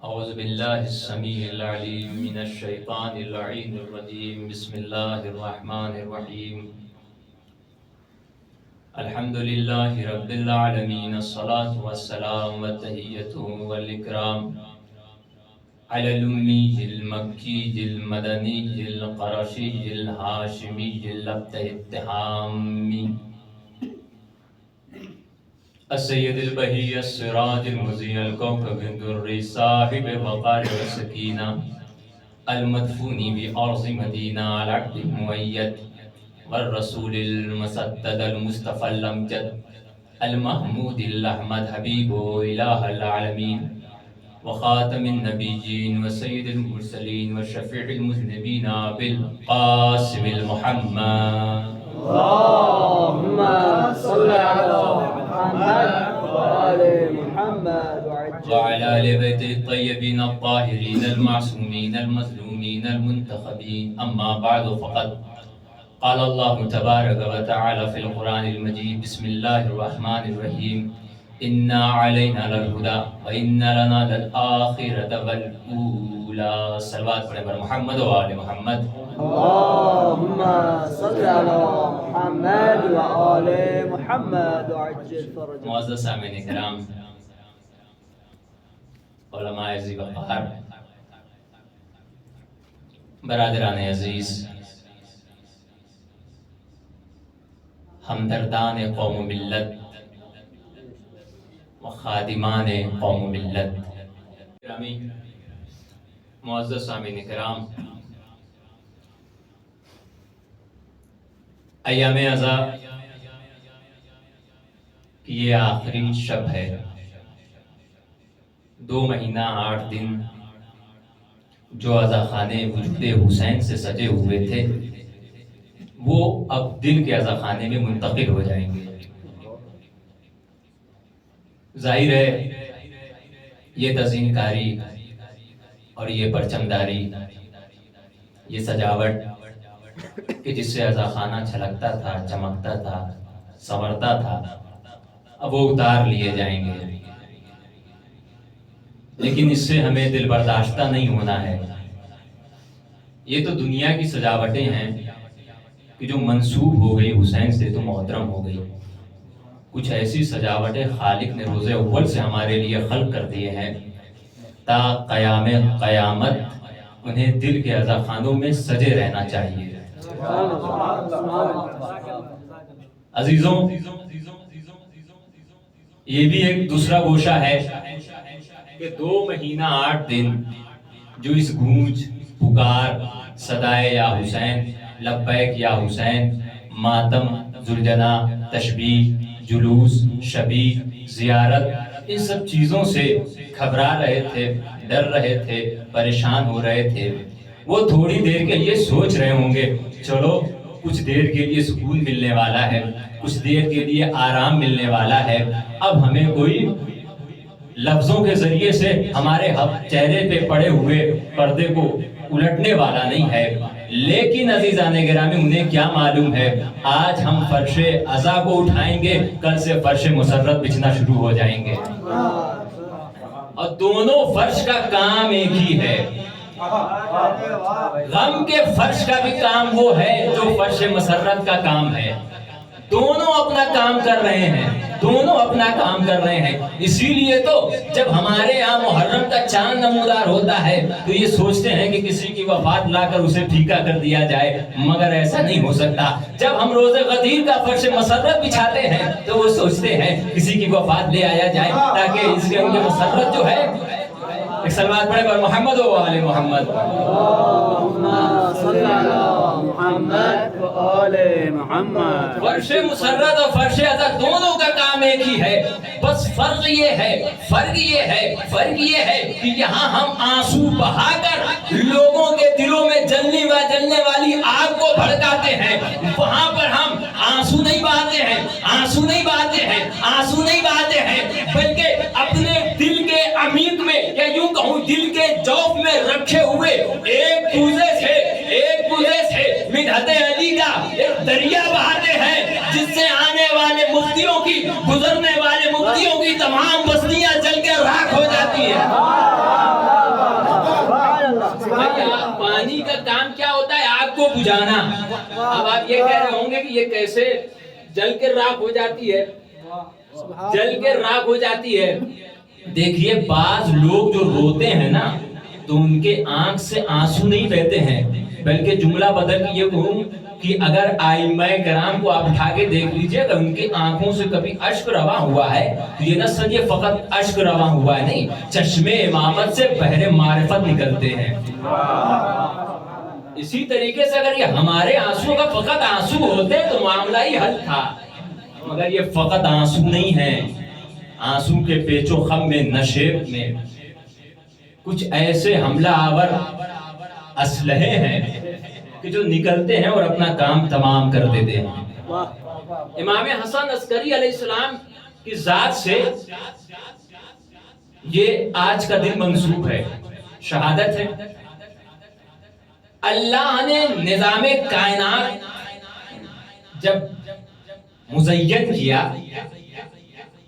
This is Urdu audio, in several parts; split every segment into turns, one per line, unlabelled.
اعوذ باللہ السمیع العلیم من الشیطان اللعین الرجیم بسم اللہ الرحمن الرحیم الحمد للہ رب العالمین الصلاة والسلام والتحیۃ والاکرام علی الامی المکی المدنی القرشی الہاشمی اللبت التہامی السید البہی السراج المضیء الکوکب الدری صاحب وقار والسکینہ المدفونی بأرض مدینہ العبد المؤید والرسول المسدد المصطفى الامجد المحمود الاحمد حبیب الہ العالمین وخاتم النبیین وسید المرسلین وشفیع المذنبین بالقاسم المحمد
اللهم صل على محمد وآل محمد
وعلى آل بيت الطيبين الطاهرين المعصومين المظلومين المنتخبين أما بعد فقد قال الله تبارك وتعالى في القرآن المجيد بسم الله الرحمن الرحيم إنا علينا للهدى وإن لنا للآخرة والأولى صلوات پر محمد وآل محمد
اللهم صل على محمد وآل محمد وعجل فرجهم.
معزز سامعین کرام، علماء عزیز وقار، برادران عزیز، ہمدردان قوم و ملت و خادمان قوم و ملت، گرامی معزز سامعین کرام، ایام عزا کی یہ آخری شب ہے، 2 مہینہ 8 دن جو عزا خانے وجود حسین سے سجے ہوئے تھے وہ اب دل کے عزا خانے میں منتقل ہو جائیں گے۔ ظاہر ہے یہ تزئین کاری اور یہ پرچمداری، یہ سجاوٹ کہ جس سے عزا خانہ چھلکتا تھا، چمکتا تھا، سنورتا تھا، اب وہ اتار لیے جائیں گے، لیکن اس سے ہمیں دل برداشتہ نہیں ہونا ہے۔ یہ تو دنیا کی سجاوٹیں ہیں کہ جو منسوب ہو گئی حسین سے تو محترم ہو گئی، کچھ ایسی سجاوٹیں خالق نے روز اول سے ہمارے لیے خلق کر دیے ہیں تا قیام قیامت انہیں دل کے عزا خانوں میں سجے رہنا چاہیے۔ عزیزوں، یہ بھی ایک دوسرا گوشہ ہے کہ 2 مہینہ 8 دن جو اس گونج، پکار، صدائے یا حسین، لبیک یا حسین، ماتم، زلجنا، تشبیح، جلوس، شبیح، زیارت، ان سب چیزوں سے گھبرا رہے تھے، ڈر رہے تھے، پریشان ہو رہے تھے، وہ تھوڑی دیر کے لیے سوچ رہے ہوں گے چلو کچھ دیر کے لیے سکون ملنے والا ہے، کچھ دیر کے لیے آرام ملنے والا ہے، اب ہمیں کوئی لفظوں کے ذریعے سے ہمارے چہرے پہ پڑے ہوئے پردے کو الٹنے والا نہیں ہے۔ لیکن عزیزان گرامی، انہیں کیا معلوم ہے آج ہم فرش عزا کو اٹھائیں گے، کل سے فرش مسرت بچھنا شروع ہو جائیں گے، اور دونوں فرش کا کام ایک ہی ہے۔ غم کے فرش کا بھی کام وہ ہے جو فرش مسرت کا کام ہے، دونوں اپنا کام کر رہے ہیں، دونوں اپنا کام کر رہے ہیں۔ اسی لیے تو جب ہمارے یہاں محرم کا چاند نمودار ہوتا ہے تو یہ سوچتے ہیں کہ کسی کی وفات لا کر اسے پھیکا کر دیا جائے، مگر ایسا نہیں ہو سکتا۔ جب ہم روز غدیر کا فرش مسرت بچھاتے ہیں تو وہ سوچتے ہیں کسی کی وفات لے آیا جائے تاکہ اس کے مسرت جو ہے، ایک سلوات پڑھے پر محمد و آل محمد۔
اللهم صل على محمد وآل محمد۔
فرش مسرت اور فرش عزا دونوں کا کام ایک ہی ہے، بس فرق یہ ہے کہ یہاں ہم آنسو بہا کر لوگوں کے دلوں میں جلنے والی آگ کو بھڑکاتے ہیں، وہاں پر ہم آنسو نہیں بہاتے ہیں، بلکہ اپنے دل کے عمیق میں یا یوں کہوں دل کے جوف میں رکھے ہوئے ایک کوزے سے مدحت علی کا ایک دریا بہاتے ہیں، جس سے آنے والے مفتیوں کی، گزرنے والے مفتیوں کی تمام بستیاں جل کے راکھ ہو جاتی ہیں۔ بجھانا. اب آپ یہ کہہ رہے ہوں گے کہ یہ کیسے جل کے راکھ ہو جاتی ہے, جل کے راکھ ہو جاتی ہے. دیکھیے بعض لوگ جو روتے ہیں نا تو ان کے آنکھ سے آنسو نہیں بہتے ہیں, بلکہ جملہ بدل کے یہ کہوں کہ اگر ائمہ کرام کو آپ اٹھا کے دیکھ لیجئے اگر ان کی آنکھوں سے کبھی اشک رواں ہوا ہے تو یہ نہ سمجھے فقط اشک رواں ہوا ہے, نہیں, چشمے امامت سے بحر معرفت نکلتے ہیں. اسی طریقے سے اگر یہ ہمارے آنسو کا فقط آنسو ہوتے تو معاملہ ہی حل تھا, مگر یہ فقط آنسو نہیں ہے. آنسو کے پیچ و خم میں نشیب میں کچھ ایسے حملہ آور اسلحے ہیں کہ جو نکلتے ہیں اور اپنا کام تمام کر دیتے ہیں. امام حسن عسکری علیہ السلام کی ذات سے یہ آج کا دن منسوب ہے, شہادت ہے. اللہ نے نظام کائنات جب مزین کیا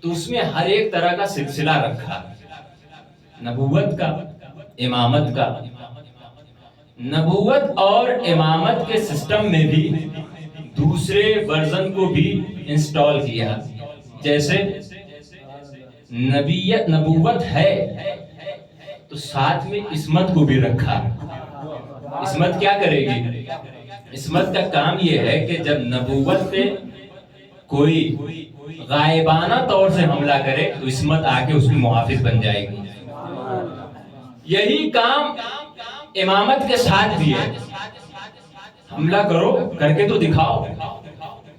تو اس میں ہر ایک طرح کا سلسلہ رکھا, نبوت کا, امامت کا. نبوت اور امامت کے سسٹم میں بھی دوسرے ورژن کو بھی انسٹال کیا, جیسے نبوت ہے تو ساتھ میں عصمت کو بھی رکھا. عصمت کیا کرے گی؟ عصمت کا کام یہ ہے کہ جب نبوت پہ کوئی غائبانہ طور سے حملہ کرے تو عصمت آ کے اس کی محافظ بن جائے گی. یہی کام امامت کے ساتھ بھی ہے. حملہ کرو, کر کے تو دکھاؤ,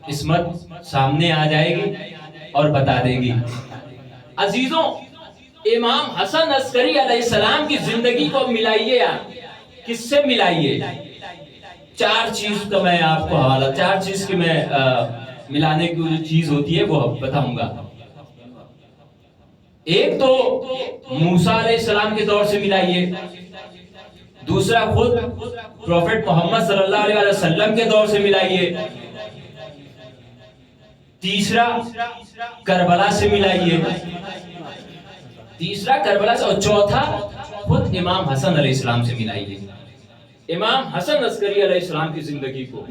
عصمت سامنے آ جائے گی اور بتا دے گی. عزیزوں, امام حسن عسکری علیہ السلام کی زندگی کو ملائیے, کس سے ملائیے؟ چار چیز کا میں آپ کو حوالہ, چار چیز کی میں ملانے کی جو چیز ہوتی ہے وہ بتاؤں گا. ایک تو موسیٰ علیہ السلام کے دور سے ملائیے, دوسرا خود پروفیٹ محمد صلی اللہ علیہ وسلم کے دور سے ملائیے, تیسرا کربلا سے ملائیے, تیسرا کربلا سے, اور چوتھا خود امام حسن علیہ السلام سے ملائیے. امام حسن عسکری علیہ السلام کی زندگی کو,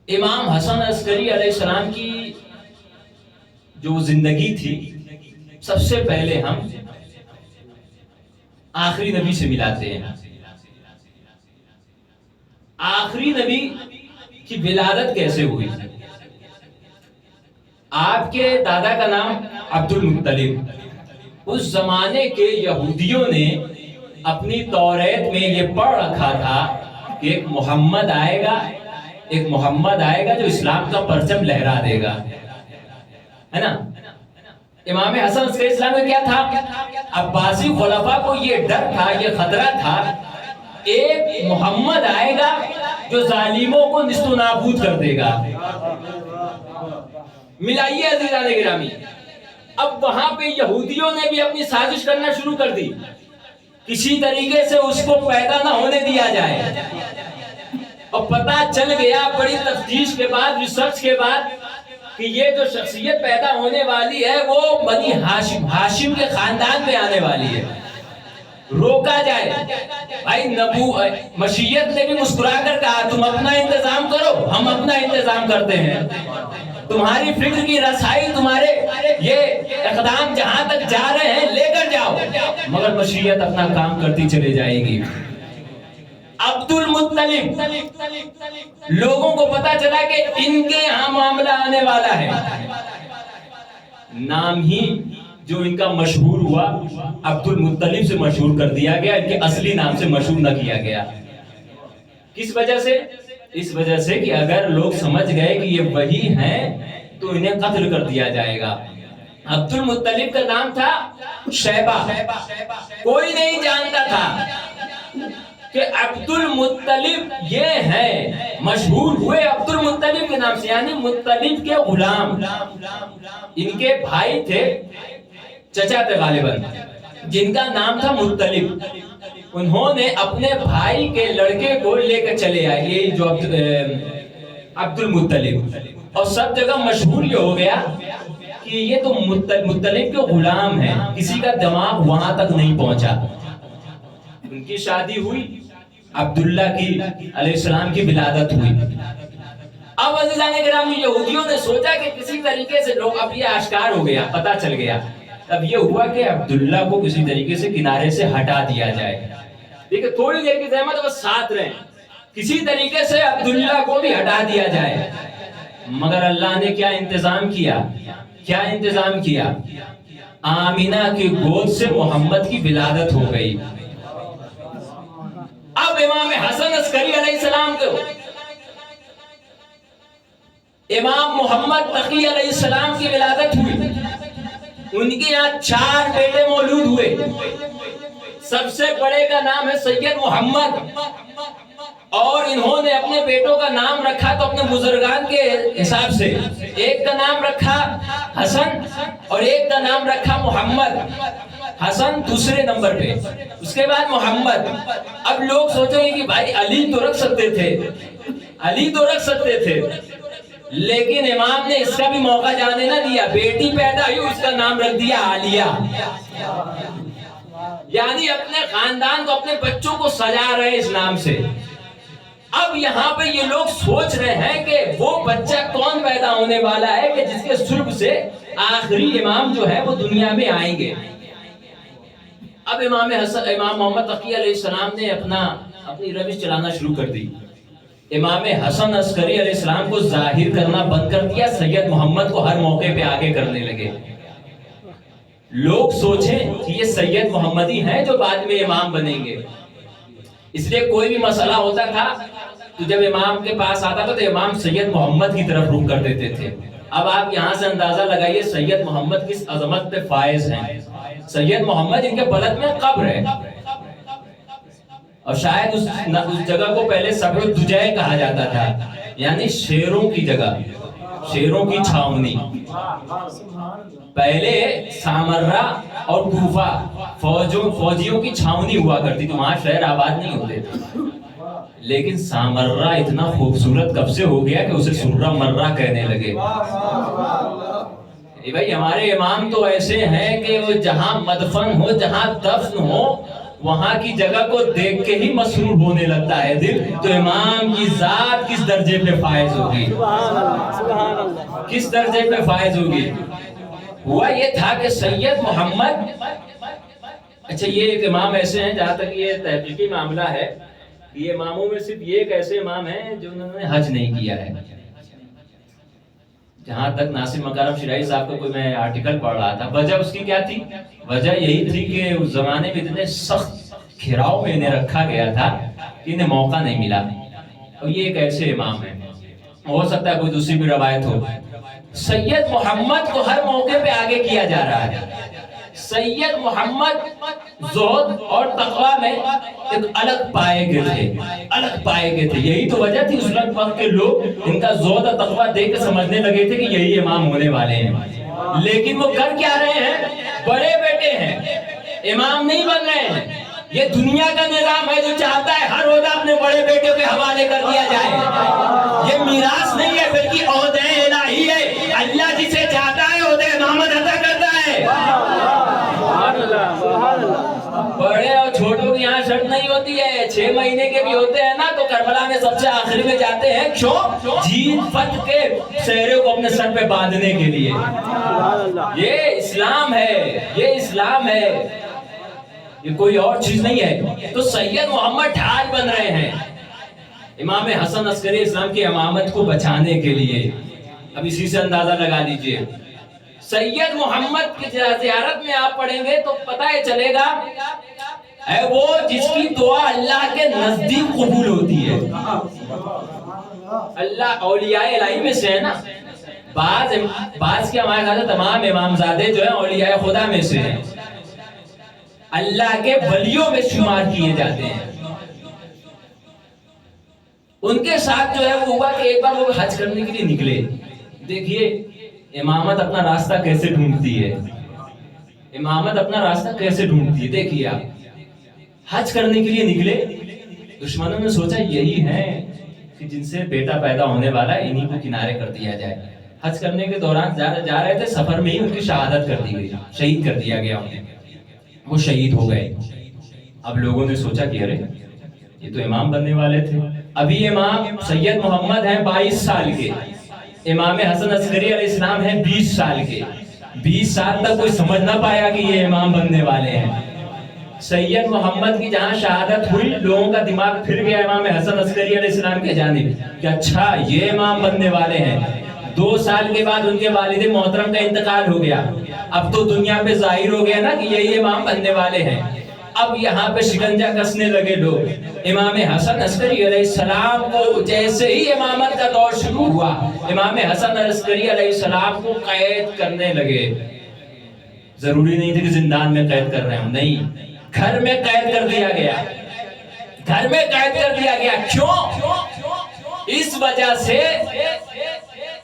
امام حسن عسکری علیہ السلام کی جو زندگی تھی, سب سے پہلے ہم آخری نبی سے ملاتے ہیں. آخری نبی کی ولادت کیسے ہوئی؟ آپ کے دادا کا نام عبد المطلب. اس زمانے کے یہودیوں نے اپنی توریت میں یہ پڑھ رکھا تھا کہ ایک محمد آئے گا, ایک محمد آئے گا جو اسلام کا پرچم لہرا دے گا, ہے نا. امام حسن علیہ السلام کا کیا تھا؟ عباسی خلفاء کو یہ ڈر تھا, یہ خطرہ تھا, ایک محمد آئے گا جو ظالموں کو نیست و نابود کر دے گا. ملائیے عزیزان گرامی, اب وہاں پہ یہودیوں نے بھی اپنی سازش کرنا شروع کر دی, کسی طریقے سے اس کو پیدا نہ ہونے دیا جائے. اور پتہ چل گیا بڑی تفتیش کے بعد, ریسرچ کے بعد, کہ یہ جو شخصیت پیدا ہونے والی ہے وہ بنی ہاشم کے خاندان میں آنے والی ہے. روکا جائے. بھائی مشیت نے بھی مسکرا کر کہا تم اپنا انتظام کرو, ہم اپنا انتظام کرتے ہیں. تمہاری فکر کی رسائی, تمہارے یہ اقدام جہاں تک جا رہے ہیں لے کر جاؤ, مگر مشیت اپنا کام کرتی چلے جائے گی. عبد المطلب, لوگوں کو پتا چلا کہ ان کے یہاں معاملہ آنے والا ہے. نام ہی جو ان کا مشہور ہوا عبد المطلب سے مشہور کر دیا گیا, ان کے اصلی نام سے مشہور نہ کیا گیا. کس وجہ سے؟ اس وجہ سے کہ اگر لوگ سمجھ گئے کہ یہ وہی ہیں تو انہیں قتل کر دیا جائے گا. عبد المطلب کا نام تھا شیبہ. کوئی نہیں جانتا تھا کہ عبد المطلب یہ ہے, مشہور ہوئے عبد المطلب کے نام سے, یعنی مطلب کے غلام. ان کے بھائی تھے, چچا تھے غالباً, جن کا نام تھا مطلب. انہوں نے اپنے بھائی کے لڑکے کو لے کر چلے آئے, یہ جو عبد المطلب, اور سب جگہ مشہور یہ ہو گیا کہ یہ تو مطلب کے غلام ہیں. کسی کا دماغ وہاں تک نہیں پہنچا. ان کی شادی ہوئی, عبداللہ کی علیہ السلام کی ولادت ہوئی۔ اب عزیزان کرام یہودیوں نے سوچا کہ کسی طریقے سے لوگ، اب یہ آشکار ہو گیا، پتہ چل گیا، اب یہ ہوا کہ عبداللہ کو کسی طریقے سے کنارے سے ہٹا دیا جائے۔ دیکھیں تھوڑی دیر کی زحمت بس ساتھ رہیں، کسی طریقے سے عبداللہ کو بھی ہٹا دیا جائے۔ مگر اللہ نے کیا انتظام کیا؟ کیا انتظام کیا؟ آمینہ کی گود سے محمد کی ولادت ہو گئی۔ اب امام حسن عسکری علیہ السلام کو، امام محمد تقی علیہ السلام کی ولادت ہوئی۔ ان کے یہاں 4 بیٹے مولود ہوئے۔ سب سے بڑے کا نام ہے سید محمد، اور انہوں نے اپنے بیٹوں کا نام رکھا تو اپنے بزرگان کے حساب سے، ایک کا نام رکھا حسن اور ایک کا نام رکھا محمد۔ حسن دوسرے نمبر پہ، اس کے بعد محمد۔ اب لوگ سوچیں گے کہ بھائی علی تو رکھ سکتے تھے، علی تو رکھ سکتے تھے، لیکن امام نے اس کا بھی موقع جانے نہ دیا۔ بیٹی پیدا ہوئی، اس کا نام رکھ دیا عالیہ، یعنی اپنے خاندان کو، اپنے بچوں کو سجا رہے اس نام سے۔ اب یہاں پہ یہ لوگ سوچ رہے ہیں کہ وہ بچہ کون پیدا ہونے والا ہے کہ جس کے سلب سے آخری امام جو ہے وہ دنیا میں آئیں گے۔ اب امام محمد تقی علیہ السلام نے اپنی روش چلانا شروع کر دی۔ امام حسن عسکری علیہ السلام کو ظاہر کرنا بند کر دیا، سید محمد کو ہر موقع پہ آگے کرنے لگے۔ لوگ سوچیں کہ یہ سید محمد ہی ہیں جو بعد میں امام بنیں گے، اس لیے کوئی بھی مسئلہ ہوتا تھا تو جب امام کے پاس آتا تھا تو امام سید محمد کی طرف رخ کر دیتے تھے۔ اب آپ یہاں سے اندازہ لگائیے سید محمد کس عظمت پہ فائز ہیں۔ سید محمد ان کے بلد میں قبر ہے، اور شاید اس جگہ کو پہلے صبر الدجے کہا جاتا تھا، یعنی شیروں کی جگہ، شیروں کی چھاونی۔ پہلے سامرہ اور کوفہ فوجیوں کی چھاونی ہوا کرتی تھی، وہاں شہر آباد نہیں ہوتے تھے۔ لیکن سامرہ اتنا خوبصورت کب سے ہو گیا کہ اسے سرہ مرہ کہنے لگے۔ بھائی ہمارے امام تو ایسے ہیں کہ وہ جہاں مدفن ہو، جہاں دفن ہو، وہاں کی جگہ کو دیکھ کے ہی مسرور ہونے لگتا ہے دل۔ تو امام کی ذات کس درجے پہ فائز ہوگی، کس درجے پہ فائز ہوگی؟ ہوا یہ تھا کہ سید محمد، اچھا یہ ایک امام ایسے ہیں، جہاں تک یہ تحقیقی معاملہ ہے، یہ اماموں میں صرف یہ ایک ایسے امام ہیں جو انہوں نے حج نہیں کیا ہے۔ جہاں تک ناصر مکارم شیرائی صاحب کا کوئی میں آرٹیکل پڑھ رہا تھا، وجہ اس کی کیا تھی؟ وجہ یہی تھی کہ اس زمانے میں اتنے سخت گھیراؤ میں انہیں رکھا گیا تھا کہ انہیں موقع نہیں ملا۔ اور یہ ایک ایسے امام ہیں، ہو سکتا ہے کوئی دوسری بھی روایت ہو۔ سید محمد کو ہر موقع پہ آگے کیا جا رہا ہے۔ سید محمد زہد اور تقوی میں ایک الگ پائے کے تھے، الگ پائے کے تھے۔ یہی تو وجہ تھی اس وقت کے لوگ ان کا زہد اور تقوی دیکھ کے سمجھنے لگے تھے کہ یہی امام ہونے والے ہیں۔ لیکن وہ کر کیا رہے ہیں؟ بڑے بیٹے ہیں، امام نہیں بن رہے ہیں۔ یہ دنیا کا نظام ہے جو چاہتا ہے ہر عہدہ اپنے بڑے بیٹے کے حوالے کر دیا جائے۔ یہ میراث نہیں ہے بلکہ عہدہ الہی ہے۔ اللہ جسے چاہتا ہے عہدہ امامت عطا کرتا ہے۔ بڑے اور چھوٹوں کی یہاں شرط نہیں ہوتی ہے، 6 مہینے کے بھی ہوتے ہیں نا تو کربلا میں سب سے آخری میں جاتے ہیں، کیوں؟ جیت فتح کے سہرے کو اپنے سر پہ باندھنے کے لیے۔ یہ اسلام ہے، یہ اسلام ہے، یہ کوئی اور چیز نہیں ہے۔ تو سید محمد ڈھال بن رہے ہیں امام حسن عسکری اسلام کی امامت کو بچانے کے لیے۔ اب اسی سے اندازہ لگا لیجئے، سید محمد کی زیارت میں آپ پڑھیں گے تو پتہ ہی چلے گا ہے وہ جس کی دعا اللہ کے نزدیک قبول ہوتی ہے۔ اللہ اولیاء الہی میں سے ہے نا، بعض کے ہمارے خیال تمام امامزادے جو ہیں اولیاء خدا میں سے ہیں، اللہ کے ولیوں میں شمار کیے جاتے ہیں۔ ان کے ساتھ جو ہے وہ ہوا کہ ایک بار وہ حج کرنے کے لیے نکلے۔ دیکھیے امامت اپنا راستہ کیسے ڈھونڈتی ہے، امامت اپنا راستہ کیسے ڈھونڈتی ہے۔ دیکھیے آپ حج کرنے کے لیے نکلے، دشمنوں نے سوچا یہی ہیں کہ جن سے بیٹا پیدا ہونے والا ہے، انہی کو کنارے کر دیا جائے۔ حج کرنے کے دوران جا رہے تھے، سفر میں ہی ان کی شہادت کر دی گئی، شہید کر دیا گیا انہیں، وہ شہید ہو گئے۔ اب لوگوں نے سوچا کہ ارے یہ تو امام بننے والے تھے. ابھی امام سید محمد ہیں 22 سال کے, امام حسن عسکری علیہ السلام ہیں 20 سال کے. 20 سال تک کوئی سمجھ نہ پایا کہ یہ امام بننے والے ہیں. سید محمد کی جہاں شہادت ہوئی, لوگوں کا دماغ پھر گیا امام حسن عسکری علیہ السلام کے جانب کہ اچھا یہ امام بننے والے ہیں. 2 سال کے بعد ان کے والد محترم کا انتقال ہو گیا. اب تو دنیا پہ ظاہر ہو گیا نا کہ یہی امام بننے والے ہیں. اب یہاں پہ شکنجہ کسنے لگے لوگ. امام حسن عسکری علیہ السلام کو جیسے ہی امامت کا دور شروع ہوا, امام حسن عسکری علیہ السلام کو قید کرنے لگے. ضروری نہیں تھا کہ زندان میں قید کر رہے ہوں, نہیں, گھر میں قید کر دیا گیا. گھر میں قید کر دیا گیا. کیوں؟ اس وجہ سے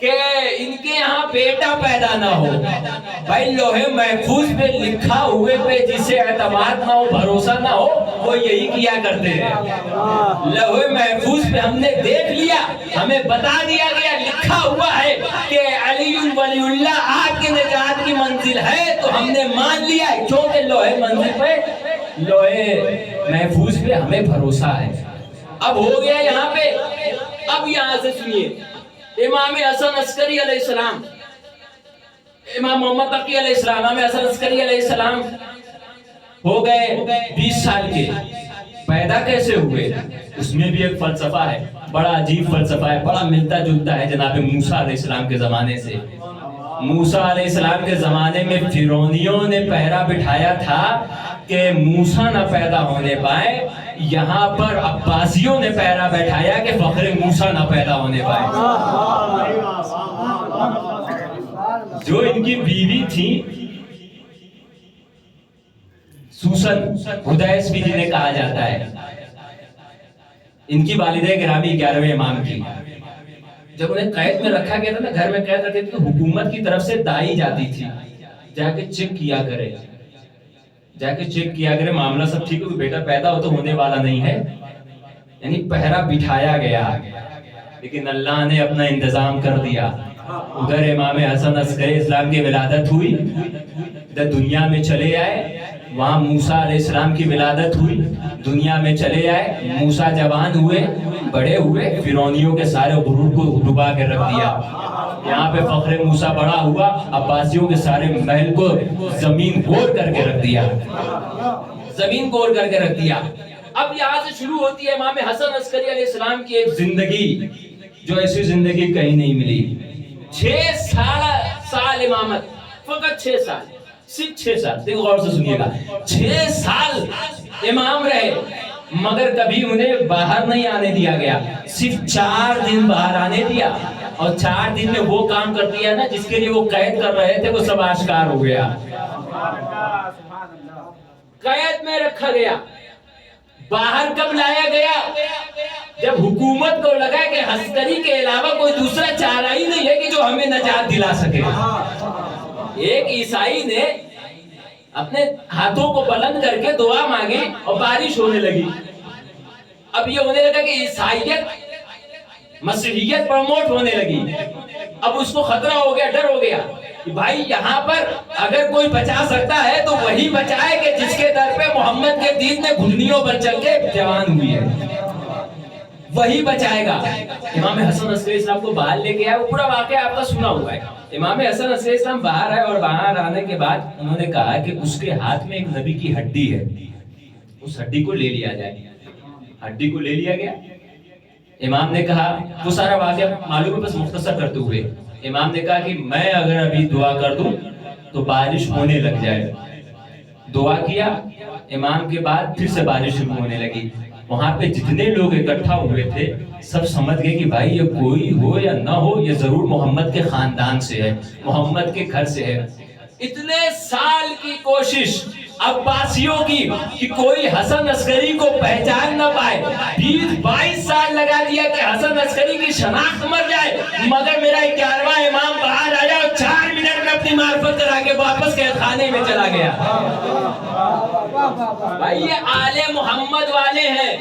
کہ ان کے یہاں بیٹا پیدا نہ ہو. بھائی لوہے محفوظ پہ لکھا ہوئے پہ جسے اعتماد نہ ہو, بھروسہ نہ ہو, وہ یہی کیا کرتے ہیں. لوہے محفوظ پہ ہم نے دیکھ لیا, ہمیں بتا دیا گیا, لکھا ہوا ہے کہ علی ولی اللہ آپ کے نجات کی منزل ہے, تو ہم نے مان لیا ہے, کیونکہ لوہے منزل پہ, لوہے محفوظ پہ ہمیں بھروسہ ہے. اب ہو گیا یہاں پہ. اب یہاں سے سنیے, امام حسن عسکری علیہ السلام, امام محمد تقی علیہ السلام, امام حسن عسکری علیہ السلام ہو گئے 20 سال کے. پیدا کیسے ہوئے اس میں بھی ایک فلسفہ ہے, بڑا عجیب فلسفہ ہے, بڑا ملتا جلتا ہے جناب موسیٰ علیہ السلام کے زمانے سے. موسیٰ علیہ السلام کے زمانے میں فرعونیوں نے پہرا بٹھایا تھا کہ موسیٰ نہ پیدا ہونے پائے. یہاں پر عباسیوں نے پہرا بیٹھایا کہ فخر موسیٰ نہ پیدا ہونے پائے. جو ان کی بیوی تھی سوسن, ہدیس بھی جنہیں کہا جاتا ہے, ان کی والدہ گرامی 11ویں امام کی. جب انہیں قید میں رکھا گیا تھا نا, گھر میں قید رکھے تھے, تو حکومت کی طرف سے دائی جاتی تھی, جا کے چیک کیا کرے, جا کے چیک کیا کرے معاملہ سب ٹھیک ہے, کوئی بیٹا پیدا ہو تو ہونے والا نہیں ہے. یعنی پہرا بٹھایا گیا, لیکن اللہ نے اپنا انتظام کر دیا. ادھر امام حسن عسکری اسلام کی ولادت ہوئی, ادھر دنیا میں چلے آئے. وہاں موسیٰ علیہ السلام کی ولادت ہوئی, دنیا میں چلے آئے. موسیٰ جوان ہوئے, بڑے ہوئے, فرعونیوں کے سارے غرور کو ڈبا کے رکھ دیا. یہاں پہ فخر موسیٰ بڑا ہوا, عباسیوں کے سارے محل کو زمین گور کر کے رکھ دیا, زمین گور کر کے رکھ دیا. اب یہاں سے شروع ہوتی ہے امام حسن عسکری علیہ السلام کی ایک زندگی, جو ایسی زندگی کہیں نہیں ملی. 6 سال امامت, فقط 6 سال, صرف 6 سال. دیکھو غور سے سنیے گا, 6 سال امام رہے, مگر کبھی انہیں باہر نہیں آنے دیا گیا. صرف 4 دن باہر آنے دیا, اور 4 دن میں وہ کام کر دیا نا جس کے لیے وہ قید کر رہے تھے, وہ سب آشکار ہو گیا. قید میں رکھا گیا. باہر کب لایا گیا؟ جب حکومت کو لگا کہ عسکری کے علاوہ کوئی دوسرا چارہ ہی نہیں ہے کہ جو ہمیں نجات دلا سکے. ایک عیسائی نے اپنے ہاتھوں کو بلند کر کے دعا مانگی اور بارش ہونے لگی. اب یہ ہونے لگا کہ عیسائیت مسیحیت پروموٹ ہونے لگی. اب اس کو خطرہ ہو گیا, ڈر ہو گیا کہ بھائی یہاں پر اگر کوئی بچا سکتا ہے تو وہی بچائے کہ جس کے در پہ محمد کے دین میں گھٹنیوں پر چل کے جوان ہوئی ہے, وہی بچائے گا. امام حسن عسکری اسلام کو باہر لے کے آئے, وہ پورا واقعہ آپ کا سنا ہوا ہے. امام حسن عسکری اسلام باہر آئے, اور باہر آنے کے بعد انہوں نے کہا کہ اس کے ہاتھ میں ایک نبی کی ہڈی ہے, اس ہڈی کو لے لیا جائے. ہڈی کو لے لیا گیا. امام نے کہا, وہ سارا واقعہ معلوم ہے, بس مختصر کرتے ہوئے امام نے کہا کہ میں اگر ابھی دعا کر دوں تو بارش ہونے لگ جائے. دعا کیا امام کے بعد, پھر سے بارش شروع ہونے لگی. وہاں پہ جتنے لوگ اکٹھا ہوئے تھے سب سمجھ گئے کہ بھائی یہ کوئی ہو یا نہ ہو, یہ ضرور محمد کے خاندان سے ہے, محمد کے گھر سے ہے. اتنے سال کی کوشش عباسیوں کی کہ کوئی حسن عسکری کو پہچان نہ پائے, 20-22 سال لگا دیا کہ حسن عسکری کی شناخت مر جائے, مگر میرا 11واں امام باہر آیا اور 4 منٹ میں اپنی معرفت کرا کے واپس قید خانے میں چلا گیا. بھائی یہ آل محمد والے ہیں,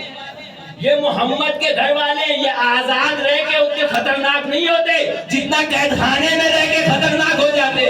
یہ محمد کے گھر والے, یہ آزاد رہ کے اتنے خطرناک نہیں ہوتے جتنا قید خانے میں رہ کے خطرناک ہو جاتے.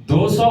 200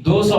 200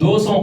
200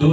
2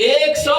100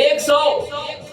100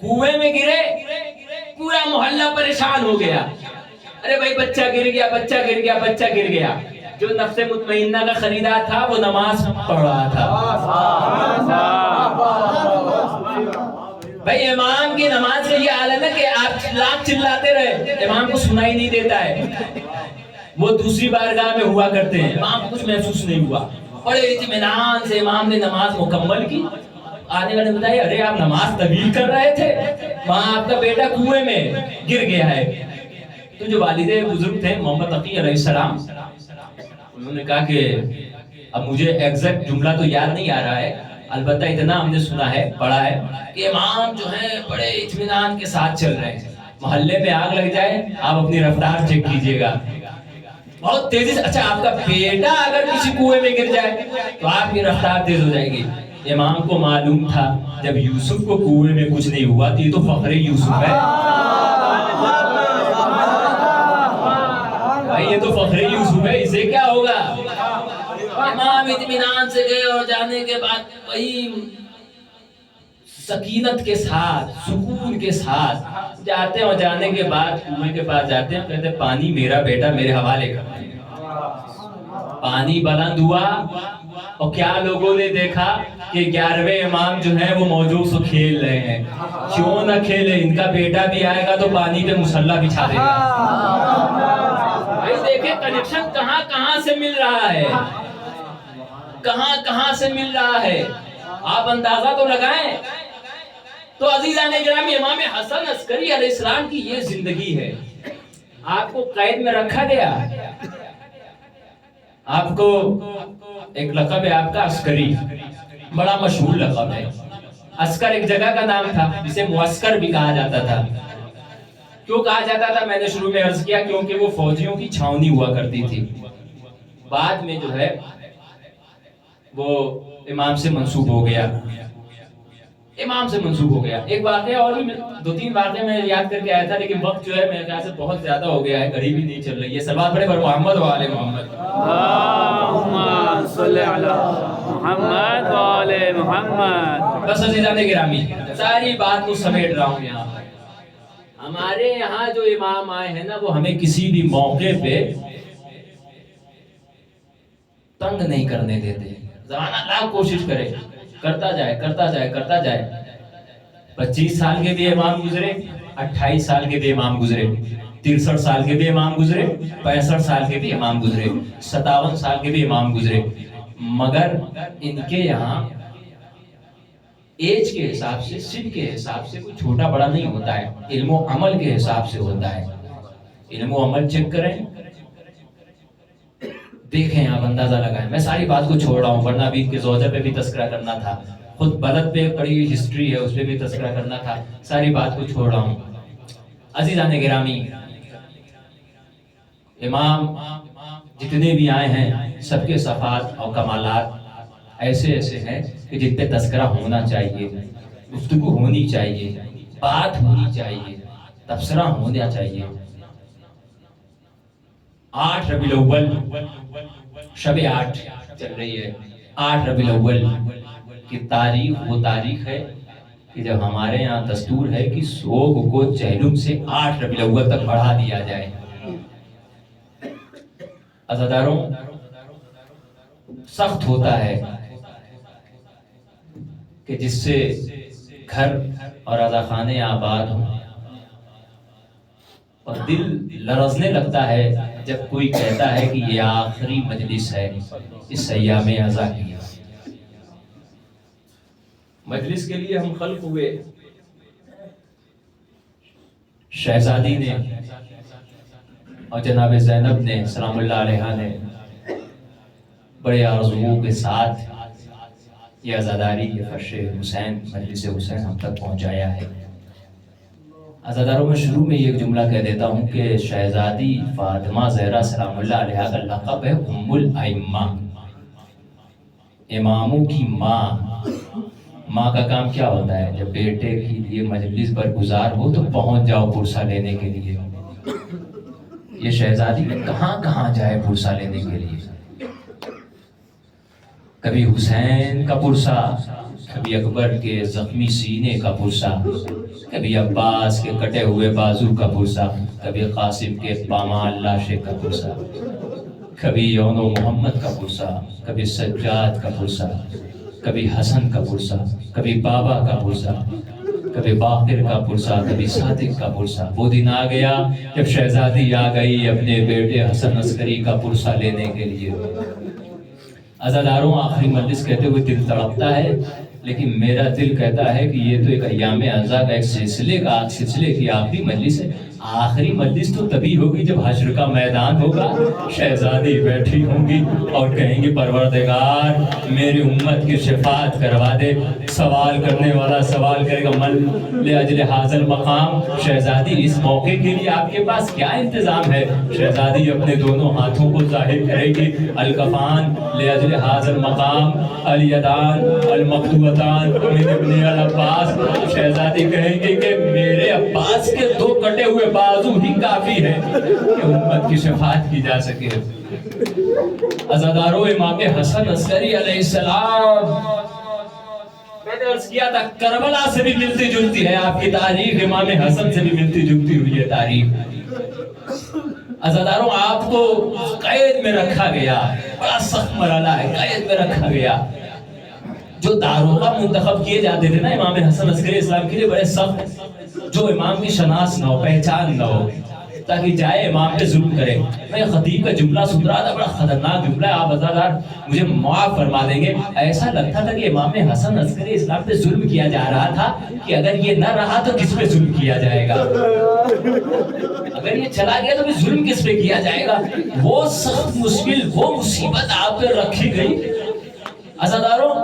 کنویں میں گرے، پورا محلہ پریشان ہو گیا، ارے بھائی بچہ گر گیا، بچہ گر گیا، بچہ گر گیا۔ جو نفس مطمئنہ کا خریدار تھا وہ نماز پڑھ رہا تھا۔ بھائی امام کی نماز کا یہ حال ہے نا کہ آپ لاکھ چلاتے رہے، امام کو سنائی نہیں دیتا ہے۔ وہ دوسری بارگاہ میں ہوا کرتے ہیں، امام کو کچھ محسوس نہیں ہوا، بڑے اطمینان سے امام نے نماز مکمل کی۔ آنے والے نے بتایا ارے آپ نماز طویل کر رہے تھے، وہاں آپ کا بیٹا کنویں میں گر گیا ہے۔ تو جو والد بزرگ تھے محمد تقی علیہ السلام، انہوں نے کہا کہ اب مجھے ایگزیکٹ جملہ تو یاد نہیں آ رہا ہے، البتہ اتنا ہم نے سنا ہے، پڑھا ہے کہ امام جو ہیں بڑے اطمینان کے ساتھ چل رہے ہیں، محلے میں آگ لگ جائے آپ اپنی رفتار چیک کیجئے گا، بہت تیزی سے۔ اچھا آپ کا بیٹا اگر کسی کنویں میں گر جائے تو آپ کی رفتار تیز ہو جائے گی۔ امام کو معلوم تھا جب یوسف کو کنویں میں کچھ نہیں ہوا تو یہ تو فخر یوسف ہے، یہ تو فخر یوسف ہے، اسے کیا ہوگا؟ امام اطمینان سے گئے اور جانے کے بعد وہی سکینت کے ساتھ، سکون کے ساتھ جاتے ہیں، اور جانے کے بعد کنویں کے پاس جاتے ہیں، کہتے ہیں پانی میرا بیٹا میرے حوالے کر۔ پانی بلند ہوا اور کیا لوگوں نے دیکھا کہ 11ویں امام جو ہیں وہ موجود سے کھیل رہے ہیں۔ کیوں نہ کھیلے، ان کا بیٹا بھی آئے گا تو پانی پہ مصلی بچھا دے گا۔ بھائی دیکھیں کنیکشن کہاں کہاں سے مل رہا ہے، کہاں کہاں سے مل رہا ہے، آپ اندازہ تو لگائیں۔ تو عزیزان گرامی، امام حسن عسکری علیہ السلام کی یہ زندگی ہے۔ آپ کو قید میں رکھا گیا، آپ کو ایک لقب ہے آپ کا عسکری، بڑا مشہور لقب ہے۔ عسکر ایک جگہ کا نام تھا جسے معسکر بھی کہا جاتا تھا۔ کیوں کہا جاتا تھا میں نے شروع میں عرض کیا، کیونکہ وہ فوجیوں کی چھاونی ہوا کرتی تھی، بعد میں جو ہے وہ امام سے منسوب ہو گیا، امام سے منسوب ہو گیا۔ ایک واقعہ اور بھی، 2-3 واقعے میں یاد کر کے آیا تھا، لیکن وقت جو ہے میرے خیال سے بہت زیادہ ہو گیا ہے، گھڑی بھی نہیں چل رہی ہے۔ صلوات پڑھیں پر محمد و آل محمد۔
اللہم صلی علی محمد و آل محمد۔
بس عزیزان گرامی، ساری بات کو سمیٹ رہا ہوں یہاں پر۔ ہمارے یہاں جو امام آئے ہیں نا، وہ ہمیں کسی بھی موقع پہ تنگ نہیں کرنے دیتے۔ زمانہ لاکھ کوشش کرے، کرتا جائے کرتا جائے کرتا جائے۔ 25 سال کے بھی امام گزرے، 28 سال کے بھی امام گزرے، 63 سال کے بھی امام گزرے، 65 سال کے بھی امام گزرے، 57 سال کے بھی امام گزرے، مگر ان کے یہاں ایج کے حساب سے، سن کے حساب سے کوئی چھوٹا بڑا نہیں ہوتا ہے، علم و عمل کے حساب سے ہوتا ہے۔ علم و عمل چیک کریں، دیکھیں، آپ اندازہ لگائیں۔ میں ساری بات کو چھوڑ رہا ہوں، ورنہ ابھی ان کے زوجہ پہ بھی تذکرہ کرنا تھا، خود بلد پہ پڑی ہوئی ہسٹری ہے اس پہ بھی تذکرہ کرنا تھا، ساری بات کو چھوڑ رہا ہوں۔ عزیزان گرامی، امام جتنے بھی آئے ہیں سب کے صفات اور کمالات ایسے ایسے ہیں کہ جن پہ تذکرہ ہونا چاہیے، گفتگو ہونی چاہیے، بات ہونی چاہیے، تبصرہ ہونا چاہیے۔ 8 ربیع الاول، شب 8 چل رہی ہے، 8 ربیع الاول کی تاریخ وہ تاریخ ہے کہ جب ہمارے یہاں دستور ہے کہ سوگ کو چہلم سے 8 ربیع الاول تک بڑھا دیا جائے۔ عزاداروں، سخت ہوتا ہے کہ جس سے گھر اور رضاخانے آباد ہوں، اور دل لرزنے لگتا ہے جب کوئی کہتا ہے کہ یہ آخری مجلس ہے اس ایام عزا کی۔ مجلس کے لیے ہم خلق ہوئے، شہزادی نے اور جناب زینب نے سلام اللہ علیہا نے بڑے آرزوؤں کے ساتھ یہ عزاداری، یہ فرش حسین، مجلس حسین ہم تک پہنچایا ہے۔ عزاداروں میں شروع میں یہ جملہ کہہ دیتا ہوں کہ شہزادی فاطمہ زہرا سلام اللہ علیہا کا لقب ہے ام الائمہ، اماموں کی ماں۔ ماں کا کام کیا ہوتا ہے؟ جب بیٹے کے لیے مجلس برگزار ہو تو پہنچ جاؤ پرسہ لینے کے لیے۔ یہ شہزادی کہاں کہاں جائے پرسہ لینے کے لیے، کبھی حسین کا پرسہ، کبھی اکبر کے زخمی سینے کا پرسا، کبھی عباس کے کٹے ہوئے بازو کا پرسا، کبھی قاسم کے پامال لاشے کا پرسا، کبھی یون و محمد کا پرسا، کبھی سجاد کا پرسا، کبھی حسن کا پرسا، کبھی بابا کا پرسا، کبھی باقر کا پرسا، کبھی صادق کا پرسا۔ وہ دن آ گیا جب شہزادی آ گئی اپنے بیٹے حسن عسکری کا پرسا لینے کے لیے۔ عزاداروں، آخری مجلس کہتے ہوئے دل تڑپتا ہے، لیکن میرا دل کہتا ہے کہ یہ تو ایک ایام اعزا کا ایک سلسلے کی آخری مجلس ہے۔ آخری مجلس تو تبھی ہوگی جب حشر کا میدان ہوگا، شہزادی بیٹھی ہوں گی اور کہیں گی پروردگار میری امت کی شفاعت کروا دے۔ سوال کرنے والا سوال کرے گا من لاجل حاضر مقام، شہزادی اس موقع کے لیے آپ کے پاس کیا انتظام ہے؟ شہزادی اپنے دونوں ہاتھوں کو ظاہر کرے گی، الکفان لاجل حاضر مقام، الیدان المقطوعتان من ابن العباس۔ شہزادی کہیں گے کہ میرے عباس کے دو کٹے ہوئے بازو ہی کافی ہے کہ امت کی شفاعت کی جا سکے۔ عزاداروں، امام حسن عسکری علیہ السلام، میں نے عرض کیا تھا کربلا سے بھی ملتی جلتی ہے آپ کی تاریخ، امام حسن سے بھی ملتی جلتی ہوئی ہے تاریخ۔ عزاداروں، آپ کو قید میں رکھا گیا، بڑا سخت مرحلہ ہے، قید میں رکھا گیا۔ جو داروغہ منتخب کیے جاتے تھے نا امام حسن عسکری اسلام کے لیے، بڑے سخت، جو امام کی شناس نہ ہو، پہچان نہ ہو، تاکہ جائے امام پہ ظلم کرے۔ میں خطیب کا جملہ سن رہا تھا، بڑا خطرناک جملہ ہے، آپ عزادار مجھے معاف فرما دیں گے۔ ایسا لگتا تھا کہ امام حسن عسکری اسلام پہ ظلم کیا جا رہا تھا کہ اگر یہ نہ رہا تو کس پہ ظلم کیا جائے گا، اگر یہ چلا گیا تو پھر ظلم کس پہ کیا جائے گا۔ وہ سخت مشکل، وہ مصیبت آپ پہ رکھی گئی۔ عزاداروں،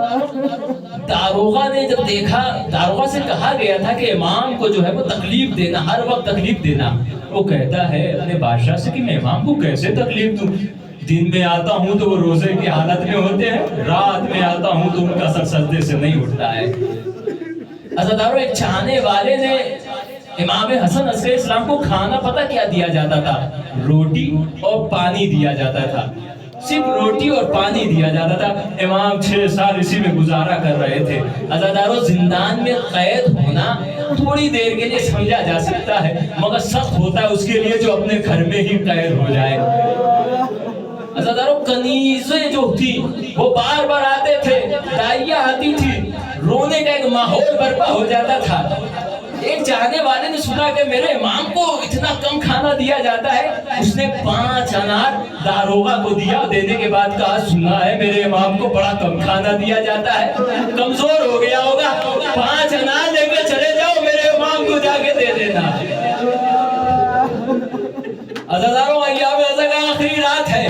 داروغہ نے جب دیکھا، داروغہ سے کہا گیا تھا کہ امام کو جو ہے وہ تکلیف دینا، ہر وقت تکلیف دینا۔ وہ کہتا ہے اپنے بادشاہ سے کہ میں امام کو کیسے تکلیف دوں؟ دن میں آتا ہوں تو وہ روزے کی حالت میں ہوتے ہیں، رات میں آتا ہوں تو ان کا سر سجدے سے نہیں اٹھتا ہے۔ عزاداروں، ایک چاہنے والے نے امام حسن عسکری اسلام کو کھانا پتہ کیا دیا جاتا تھا؟ روٹی اور پانی دیا جاتا تھا، صرف روٹی اور پانی دیا جاتا تھا۔ امام 6 سال اسی میں گزارا کر رہے تھے۔ عزاداروں، زندان میں قید ہونا تھوڑی دیر کے لیے سمجھا جا سکتا ہے، مگر سخت ہوتا ہے اس کے لیے جو اپنے گھر میں ہی قید ہو جائے۔ عزاداروں، کنیزیں جو تھی وہ بار بار آتے تھے، دائیاں آتی تھی، رونے کا ایک ماحول برپا ہو جاتا تھا۔ ایک چاہنے والے نے سنا کہ میرے امام کو اتنا کم کھانا دیا جاتا ہے، اس نے 5 انار داروغہ کو دیا، دینے کے بعد کہا سنا ہے میرے امام کو بڑا کم کھانا دیا جاتا ہے، کمزور ہو گیا ہوگا، 5 انار لے کے چلے جاؤ، میرے امام کو جا کے دے دینا۔ عزاداروں، ایام اعزا کا آخری رات ہے،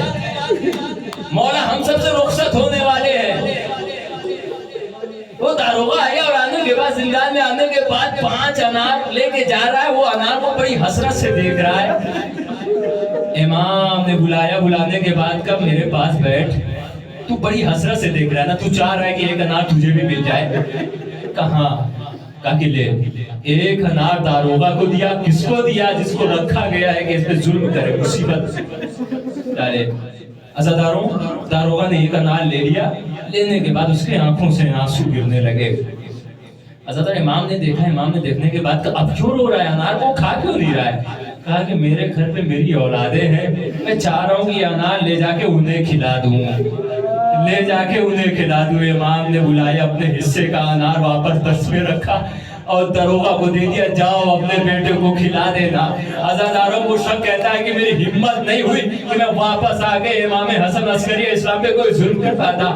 مولا ہم سب سے رخصت ہونے والے ہیں۔ وہ داروغہ آیا اور آنے کے بعد، زندان میں آنے کے بعد 5 انار لے کے جا رہا ہے، وہ انار کو بڑی حسرت سے دیکھ رہا ہے۔ امام نے بلایا، بلانے کے بعد کہا میرے پاس بیٹھ، تو بڑی حسرت سے دیکھ رہا ہے نا، تو چاہ رہا ہے کہ ایک انار تجھے بھی مل جائے۔ کہاں؟ کہا کہ لے، ایک انار داروغہ کو دیا، کس کو دیا؟ جس کو رکھا گیا ہے کہ اس پہ ظلم کرے، مصیبت ڈالے۔ عزاداروں، داروغہ نے ایک انار لے لیا، لینے کے بعد اس کے آنکھوں سے آنسو گرنے لگے۔ عزادار، امام نے دیکھا، امام نے دیکھنے کے بعد کہا اب کیوں رو رہا ہے، انار کو کھا کیوں نہیں رہا ہے؟ کہا کہ میرے گھر پہ میری اولادیں ہیں، میں چاہ رہا ہوں کہ یہ انار لے جا کے انہیں کھلا دوں، لے جا کے انہیں کھلا دوں۔ امام نے بلایا، اپنے حصے کا انار واپس دست میں رکھا اور داروغہ کو دے دیا، جاؤ اپنے بیٹے کو کھلا دینا۔ عزاداروں، وہ شخص کہتا ہے کہ میری ہمت نہیں ہوئی کہ میں واپس آ کے امام حسن عسکری اسلام پہ کوئی ظلم کر پاتا۔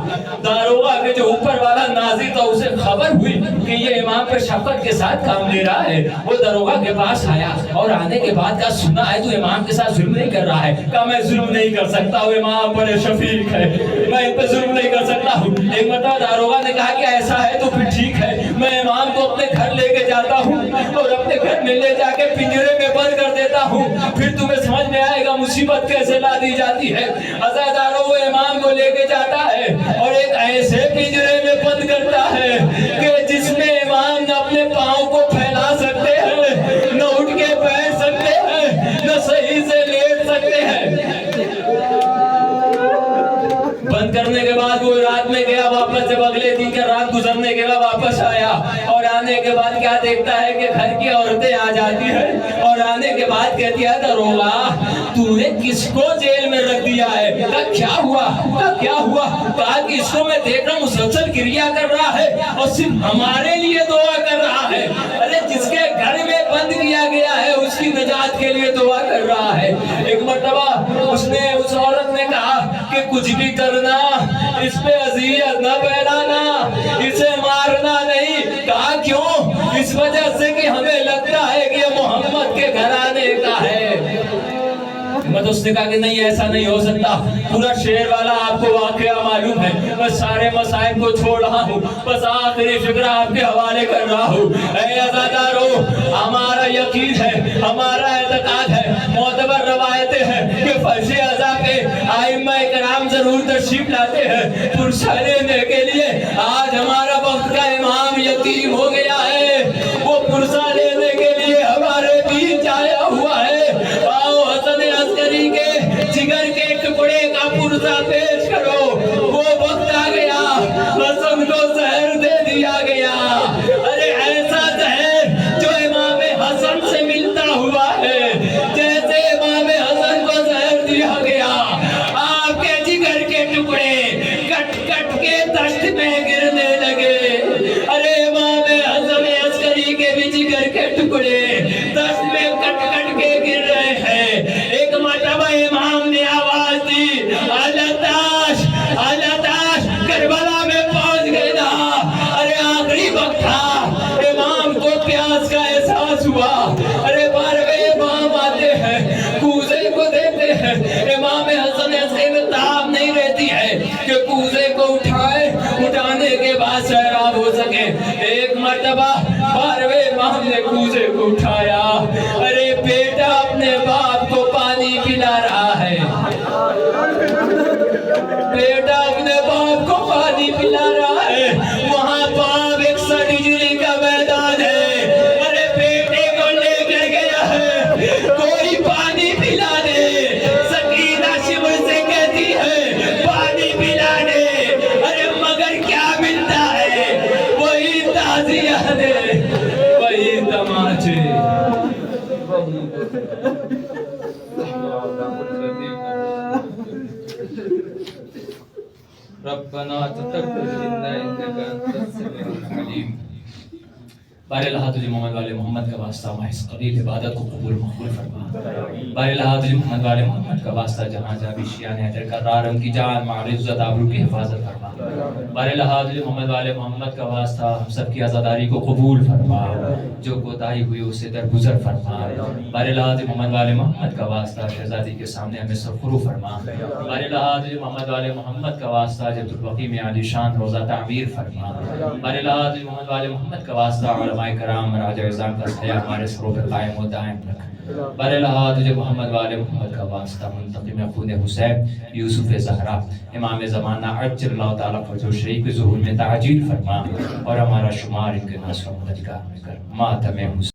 داروغہ کے جو اوپر والا ناظر تھا، اسے خبر ہوئی کہ یہ امام پر شفقت کے ساتھ کام لے رہا ہے۔ وہ داروغہ کے پاس آیا اور آنے کے بعد کہا سنا ہے تو امام کے ساتھ ظلم نہیں کر رہا ہے؟ کہا میں ظلم نہیں کر سکتا ہوں، امام بڑے شفیق ہے، میں ان پہ ظلم نہیں کر سکتا ہوں۔ ایک مرتبہ داروغہ نے کہا کہ ایسا ہے تو پھر ٹھیک ہے، میں امام کو اپنے گھر لے کے جاتا ہوں اور اپنے گھر میں لے جا کے پنجرے میں بند کر دیتا ہوں، پھر تمہیں سمجھ میں آئے گا مصیبت کیسے لا دی جاتی ہے۔ عزاداروں، وہ امام کو لے کے جاتا ہے اور ایک ایسے پنجرے میں بند کرتا ہے کہ جس میں امام نہ اپنے پاؤں کو پھیلا سکتے ہیں، نہ اٹھ کے بیٹھ سکتے ہیں، نہ صحیح سے لیٹ سکتے ہیں۔ بند کرنے کے بعد وہ رات میں گیا واپس، جب اگلے دن کا رات گزرنے کے بعد کہ گھر کی عورتیں آ جاتی ہیں اور آنے کے بعد کہتی ہے داروغہ تو نے کس کو جیل میں رکھ دیا ہے؟ کہا کیا ہوا؟ کیا ہوا؟ کہا کہ اس کو میں دیکھ رہا ہوں مسلسل کریا کر رہا ہے اور صرف ہمارے لیے دعا کر رہا ہے. ارے جس کے گھر میں بند کیا گیا ہے اس کی نجات کے لیے دعا کر رہا ہے. ایک مرتبہ اس عورت نے کہا کہ کچھ بھی کرنا اس پہ اذیت نہ پھیلانا, اسے مارنا نہیں. کہا کیوں؟ اس وجہ سے کہ ہمیں لگتا ہے کہ یہ محمد کے گھرانے کا ہے. اس نے کہا کہ نہیں ایسا نہیں ہو سکتا, پورا شہر والا آپ کو واقعہ معلوم ہے, میں سارے مسائل کو چھوڑ رہا ہوں, بس آخری فکرہ آپ کے حوالے کر رہا ہوں. اے عزادارو, ہمارا یقین ہے, ہمارا اعتقاد ہے, معتبر روایتیں ہیں کہ فرش ازا پہ ائمہ کرام ضرور تشریف لاتے ہیں پرسہ لینے کے لیے. آج ہمارا وقت کا امام یتیم ہو گیا ہے, وہ پرسہ لینے کے لیے ہمارے بیچ آیا ہوا ہے. آؤ حسن عسکری کے جگر کے ٹکڑے کا پرسہ پیش کرو. وہ وقت آ گیا, حسن کو زہر دے دیا گیا. ارے ایسا زہر جو امام حسن سے ملتا ہوا ہے, جیسے امام حسن کو زہر دیا گیا, آپ کے جگر کے ٹکڑے کٹ کٹ کے دشت میں گرنے لگے. ارے امام حسن عسکری کے بھی جگر کے ٹکڑے دشت میں کٹ کٹ کے گر رہے ہیں. ایک مرتبہ امام نے آواز دی, الاتاش الاتاش, کربلا میں پہنچ گیا. ارے آخری وقت تھا, امام کو پیاس کا احساس ہوا. ارے بارہویں امام آتے ہیں, کوزے کو دیتے ہیں. امام حسن عسکری میں تاب نہیں رہتی ہے کہ کوزے کو اٹھانے کے بعد سیراب ہو سکے. ایک مرتبہ بارہویں امام نے کوزے کو اٹھایا. ارے بیٹا اپنے باپ کو پانی پلا رہا ہے, بیٹا اپنے باپ کو پانی پلا رہا ہے. وہاں باپ 61 ہجری کا میدان ہے. ارے بیٹے کو لے کر گیا ہے, کوئی پانی پلا دے. سکینہ شمر سے کہتی ہے پانی پلا دے. ارے مگر کیا ملتا ہے؟ وہی تعزیہ دے, وہی تماچے. ربنا تقبل منا انك انت السميع العليم. بار اللہ تجھے محمد والے محمد کا واسطہ ہماری اس قلیل عبادت کو قبول مقبول فرما. بار اللہ تجھے محمد والے محمد کا واسطہ جہاں جہاں بھی شیعہ حیدر کرار ان کی جان مال عزت آبرو کی حفاظت فرما. بار اللہ تجھے محمد والے محمد کا واسطہ ہم سب کی آزاداری کو قبول فرما, جو کوتاہی ہوئی اسے درگزر فرما. بار اللہ تجھے محمد والے محمد کا واسطہ شہزادی کے سامنے ہمیں سرخرو فرما. بار اللہ تجھے محمد والے محمد کا واسطہ جب البقیع میں عالی شان روضہ تعمیر فرما. بار اللہ تجھے محمد والے محمد کا واسطہ علماء کرام راجہ اعظام کا سایہ ہمارے سروں پر قائم و دائم رکھ. بار اللہ تجھے محمد والے محمد کا واسطہ منتقم خون حسین یوسف زہرا امام زمانہ عجل اللہ تعالیٰ فرج شریف کے ظہور میں تعجیل فرما, اور ہمارا شمار ان کے نصر و مددگار میں کر. ماتم حسین